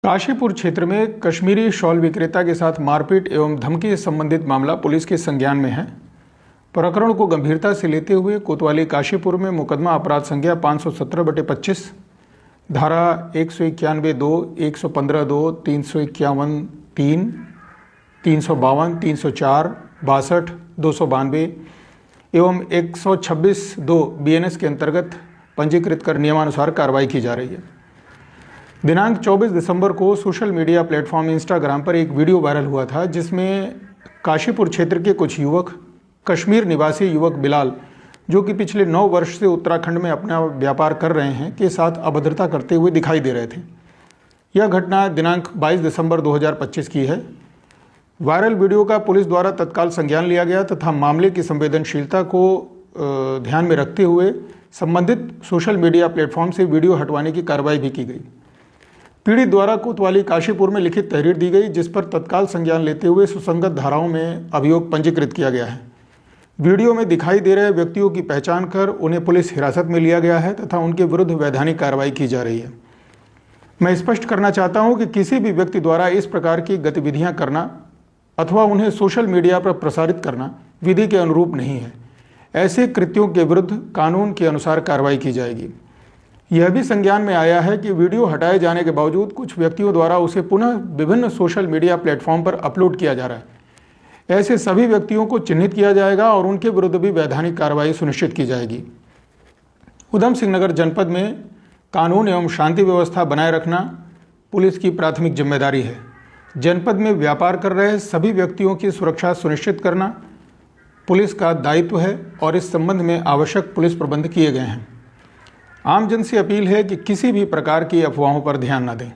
काशीपुर क्षेत्र में कश्मीरी शॉल विक्रेता के साथ मारपीट एवं धमकी से संबंधित मामला पुलिस के संज्ञान में है। प्रकरण को गंभीरता से लेते हुए कोतवाली काशीपुर में मुकदमा अपराध संज्ञा 517/25 धारा 191(2), 115(2), 351(3), 352, 304, 62, 292 एवं 126(2) BNS के अंतर्गत पंजीकृत कर नियमानुसार कार्रवाई की जा रही है। दिनांक 24 दिसंबर को सोशल मीडिया प्लेटफॉर्म इंस्टाग्राम पर एक वीडियो वायरल हुआ था, जिसमें काशीपुर क्षेत्र के कुछ युवक कश्मीर निवासी युवक बिलाल, जो कि पिछले 9 वर्ष से उत्तराखंड में अपना व्यापार कर रहे हैं, के साथ अभद्रता करते हुए दिखाई दे रहे थे। यह घटना दिनांक 22 दिसंबर 2025 की है। वायरल वीडियो का पुलिस द्वारा तत्काल संज्ञान लिया गया तथा मामले की संवेदनशीलता को ध्यान में रखते हुए संबंधित सोशल मीडिया प्लेटफॉर्म से वीडियो हटवाने की कार्रवाई भी की गई। पीड़ित द्वारा कोतवाली काशीपुर में लिखित तहरीर दी गई, जिस पर तत्काल संज्ञान लेते हुए सुसंगत धाराओं में अभियोग पंजीकृत किया गया है। वीडियो में दिखाई दे रहे व्यक्तियों की पहचान कर उन्हें पुलिस हिरासत में लिया गया है तथा उनके विरुद्ध वैधानिक कार्रवाई की जा रही है। मैं स्पष्ट करना चाहता हूं कि किसी भी व्यक्ति द्वारा इस प्रकार की गतिविधियां करना अथवा उन्हें सोशल मीडिया पर प्रसारित करना विधि के अनुरूप नहीं है। ऐसे कृत्यों के विरुद्ध कानून के अनुसार कार्रवाई की जाएगी। यह भी संज्ञान में आया है कि वीडियो हटाए जाने के बावजूद कुछ व्यक्तियों द्वारा उसे पुनः विभिन्न सोशल मीडिया प्लेटफॉर्म पर अपलोड किया जा रहा है। ऐसे सभी व्यक्तियों को चिन्हित किया जाएगा और उनके विरुद्ध भी वैधानिक कार्रवाई सुनिश्चित की जाएगी। उधम सिंह नगर जनपद में कानून एवं शांति व्यवस्था बनाए रखना पुलिस की प्राथमिक जिम्मेदारी है। जनपद में व्यापार कर रहे सभी व्यक्तियों की सुरक्षा सुनिश्चित करना पुलिस का दायित्व है और इस संबंध में आवश्यक पुलिस प्रबंध किए गए हैं। आमजन से अपील है कि किसी भी प्रकार की अफवाहों पर ध्यान न दें।